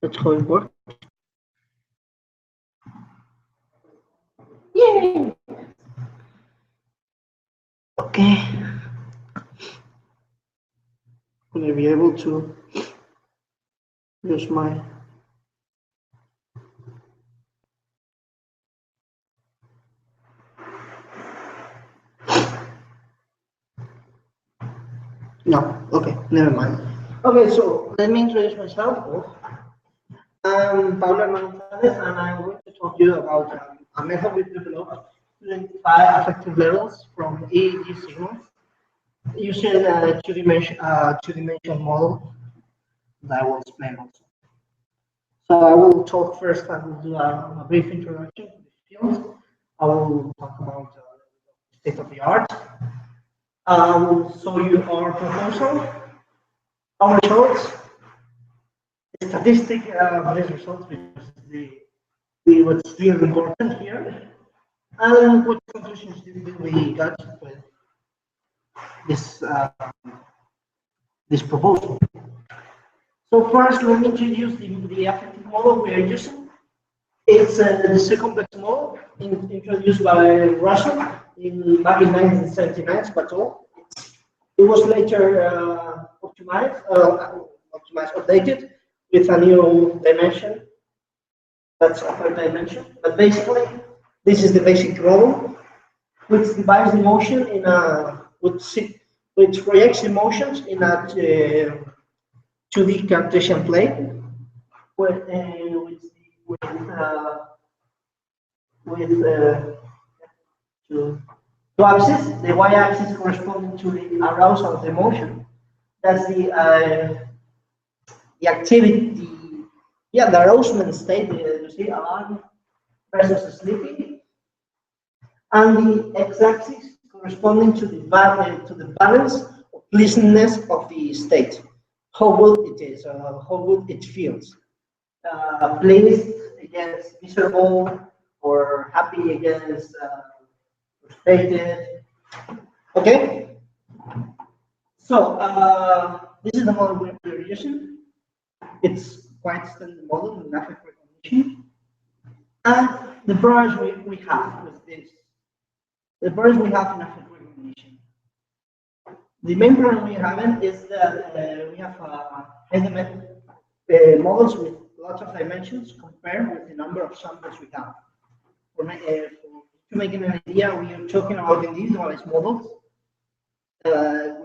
That's how it works. Yay! Okay. Will I be able to use my no, okay, never mind. Okay, so let me introduce myself. I'm Pablo Gonzalez, and I'm going to talk to you about a method we developed to identify affective levels from EEG signals using a two-dimensional model that I will explain also. So I will talk first. I will do a brief introduction to the field. I will talk about the state of the art. I will show you our proposal, our results, the statistic of these results, because what's really important here, and what conclusions did we got with this this proposal. So first, let me introduce the affective model we are using. It's the C-complex model introduced by Russell back in 1979, but it was later updated with a new dimension. That's a third dimension. But basically, this is the basic model, which divides the motion in a which projects emotions in a 2D Cartesian plane, with two axes. The y-axis corresponding to the arousal of the emotion. That's the activity, the arousement state. You see, alarm versus sleeping, and the x-axis corresponding to the balance of pleasantness of the state. How good it is, how good it feels. Pleased against miserable, or happy against frustrated. Okay. So this is the model we're using. It's quite standard model in affect recognition. And the problems we have with this, the problems we have in affect recognition. The main problem we have is that we have models with lots of dimensions compared with the number of samples we have. To make an idea, we are talking about individualized models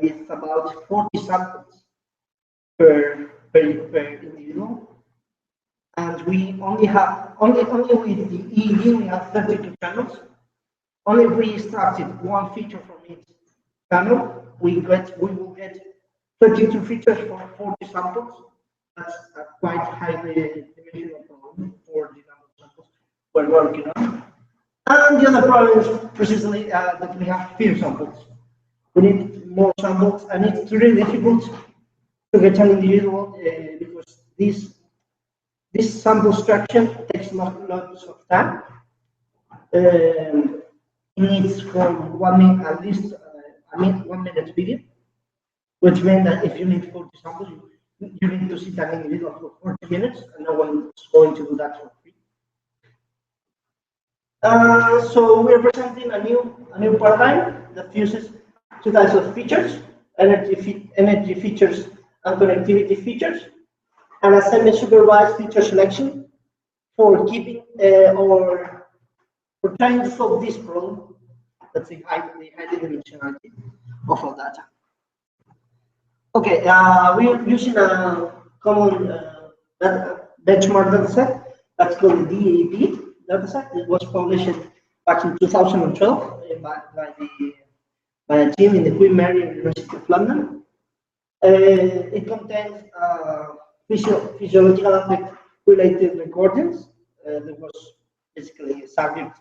with about 40 samples per individual. And we only with the EEG we have 32 channels. Only if we extracted one feature from each channel, we will get 32 features for 40 samples. That's a quite highly dimensional problem for the number of samples we're working on. And the other problem is precisely that we have fewer samples. We need more samples, and it's really difficult to get an individual because this sample extraction takes lots of time. It needs from 1 minute at least 1 minute video, which means that if you need 40 samples, you need to sit an individual for 40 minutes, and no one is going to do that for free. So we're presenting a new paradigm that uses two types of features: energy features and connectivity features, and a semi-supervised feature selection for keeping or for trying to solve this problem. That's the high dimensionality of our data. Okay, we're using a common benchmark dataset that's called the DAP dataset. It was published back in 2012 by a team in the Queen Mary University of London. It contains physiological aspect related recordings. There was basically a subject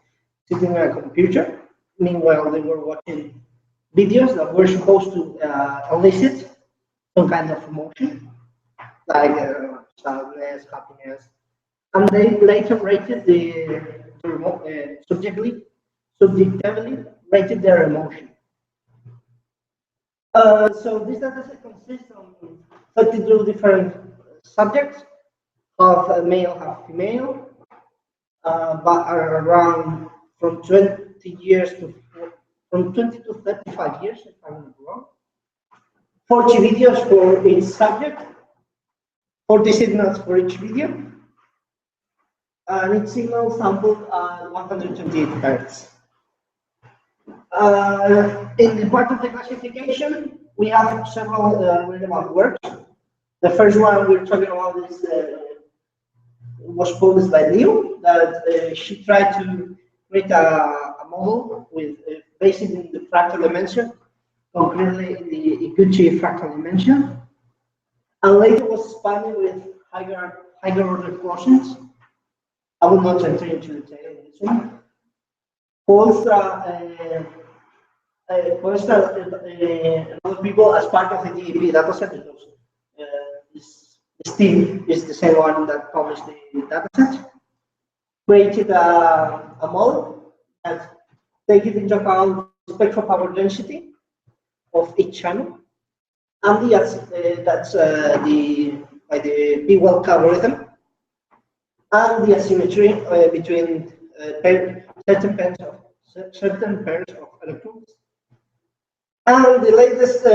sitting on a computer. Meanwhile, they were watching videos that were supposed to elicit some kind of emotion, like sadness, happiness, and they later rated subjectively rated their emotion. So this dataset consists of 32 different subjects half male, half female, but are around from 20 years to from 20 to 35 years, if I'm not wrong. 40 videos for each subject, 40 signals for each video, and each signal sampled at 128 Hz. In the part of the classification, we have several relevant works. The first one we're talking about is was published by Liu, that she tried to create a model with based in the fractal dimension, concretely in the Iguchi fractal dimension, and later was expanded with higher order quotients. I will not enter into detail in this one. Other people as part of the DEP dataset, because this team is the same one that published the dataset, created a model that takes into account spectral power density of each channel, and that's by the P-Welk algorithm, and the asymmetry between certain pairs of electrons. And the latest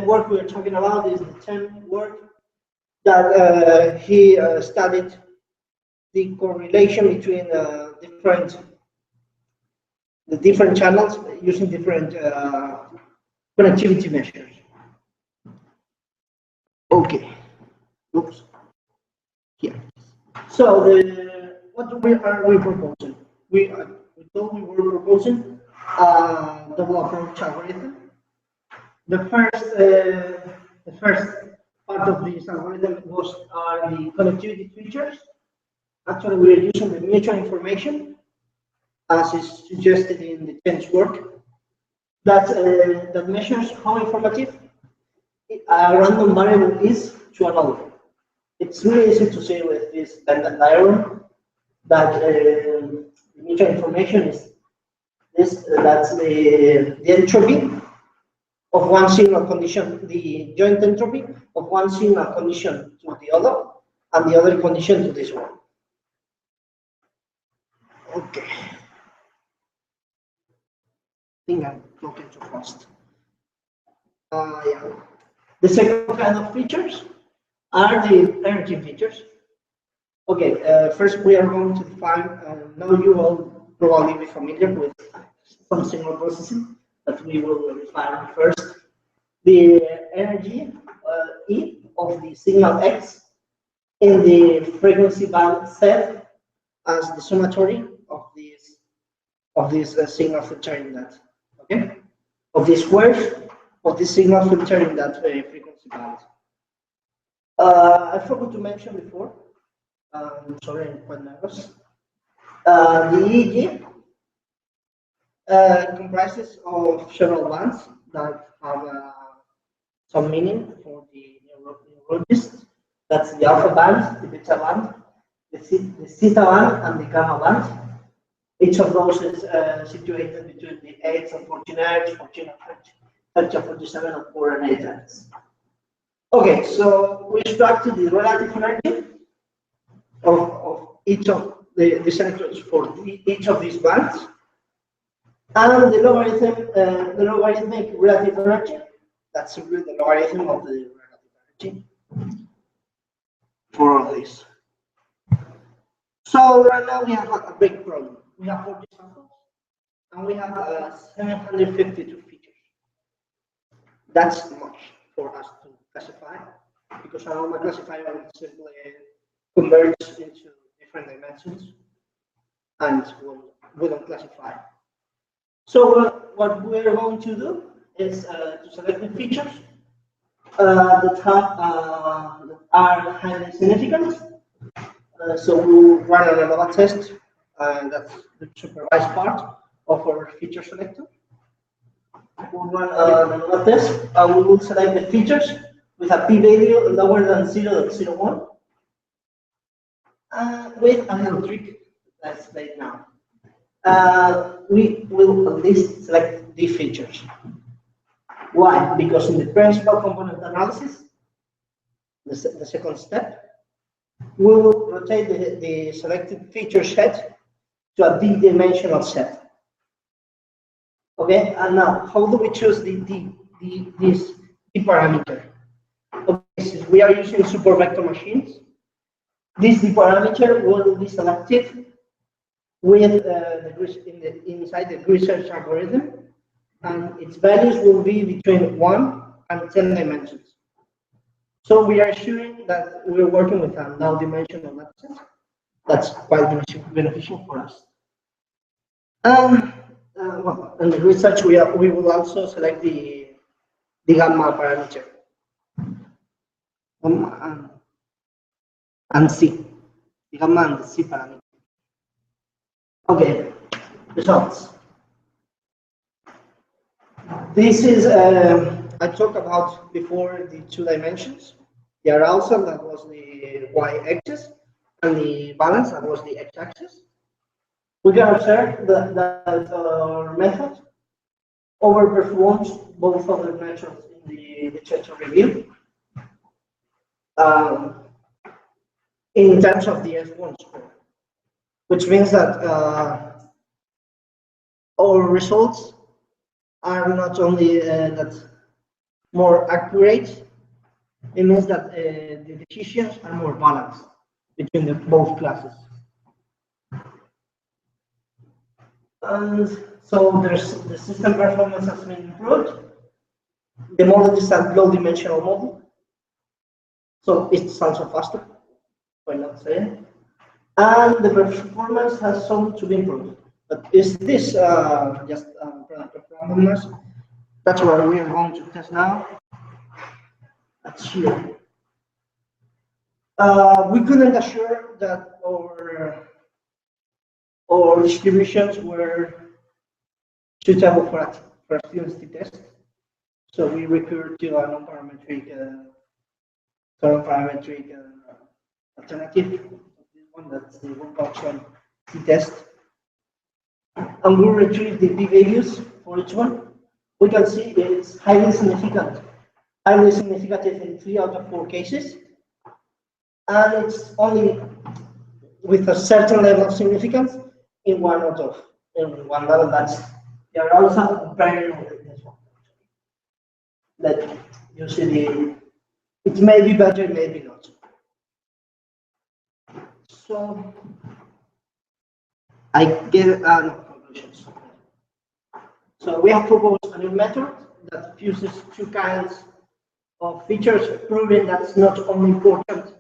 work we're talking about is the 10 work that he studied the correlation between the different channels using different connectivity measures. Okay. Oops. Here. So what are we proposing? We thought we were proposing a double approach algorithm. The first part of this algorithm are the connectivity features. Actually, we are using the mutual information, as is suggested in the 10th work, that measures how informative a random variable is to another. It's really easy to say with this diagram that the mutual information is this. That's the entropy of one signal condition, the joint entropy of one signal condition to the other, and the other condition to this one. Okay. I think I'm talking too fast. Yeah. The second kind of features are the energy features. Okay, first we are going to define, now you will probably be familiar with some signal processing, but we will define first the energy E of the signal X in the frequency band set as the summatory of this signal filtering that, okay, of the squares of the signal filtering that frequency band. I forgot to mention before. Sorry, I'm quite nervous. The EEG comprises of several bands that have some meaning for the neurologists. That's the alpha band, the beta band, the theta band, and the gamma band. Each of those is situated between the 8 and 14 Hz, 14 and 30 and 47 and 4 and 8 Hz. Okay, so we extracted the relative energy of each of these electrons for each of these bands, and the logarithmic relative energy. That's simply the logarithm of the relative energy for all this. So right now we have a big problem. We have 40 samples, and we have 752 features. That's much for us to classify, because a normal classifier will simply converge into different dimensions and we don't classify. So what we're going to do is to select the features that are highly significant. So we'll run an ANOVA test, and that's the supervised part of our feature selector. We'll run an ANOVA test, and we will select the features with a p-value lower than 0.01. With a little trick that's played now. We will at least select the features. Why? Because in the principal component analysis, the second step, we will rotate the selected feature set to a d-dimensional set. Okay, and now how do we choose this d parameter? Okay, since we are using super vector machines, this d parameter will be selected with inside the research algorithm, and its values will be between 1 and 10 dimensions. So we are showing that we're working with a now-dimensional dataset. That's quite beneficial for us. Well, in the research, we will also select the gamma parameter and C, the gamma and the C parameter. Okay, results. This is, I talked about before the 2 dimensions, the arousal, that was the y-axis, and the balance, that was the x-axis. We can observe that our method overperforms both of the methods in the literature review in terms of the F1 score, which means that our results are not only that more accurate, it means that the decisions are more balanced between both classes. And so the system performance has been improved. The model is a low-dimensional model, so it's also faster, why not say it? And the performance has some to be improved. But is this just product of randomness? That's what we are going to test now. That's here. We couldn't assure that our distributions were suitable for a fluency test. So we recurred to a non-parametric alternative. This one, that's the one-function t-test. And we retrieve the p-values for each one. We can see it's highly significant in 3 out of 4 cases. And it's only with a certain level of significance in one level. That's the arousal variable with this one. That you see it may be better, it may be not. So I get no conclusions. So we have proposed a new method that fuses 2 kinds of features, proving that's not only important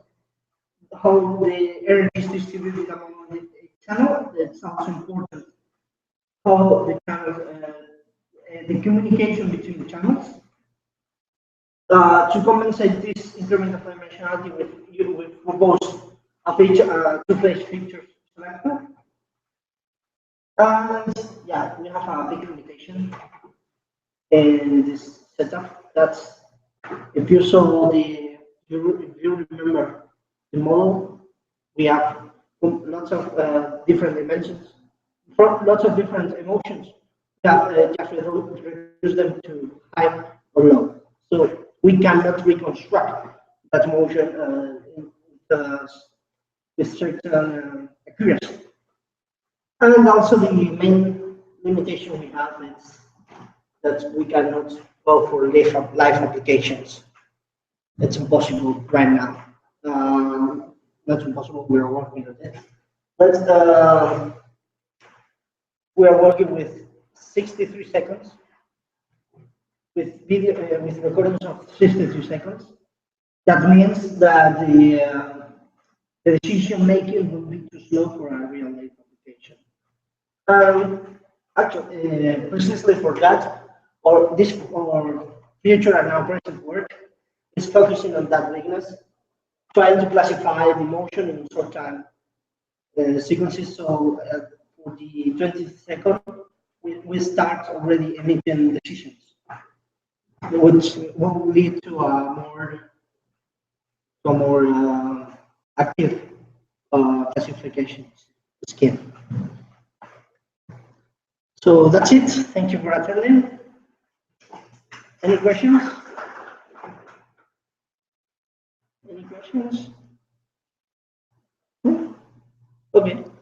how the energy is distributed among the channel, it's also important how the channels, the communication between the channels. To compensate this increment of dimensionality, we propose a feature, 2-phase feature selector. And yeah, we have a big limitation in this setup. That's if you saw if you remember the model, we have lots of different dimensions, lots of different emotions. We have just reduce them to high or low. So we cannot reconstruct that motion with certain accuracy. And also the main limitation we have is that we cannot go for live applications. It's impossible right now. Not impossible, we are working on it. But we are working with 63 seconds, with video, with recordings of 63 seconds. That means that the decision making will be too slow for a real life application. Actually, precisely for that, or future and now present work is focusing on that weakness, trying to classify the motion in short time sequences. So for the 20th second, we start already emitting decisions, which will lead to a more active classification scheme. So that's it. Thank you for attending. Any questions? Any questions? Okay.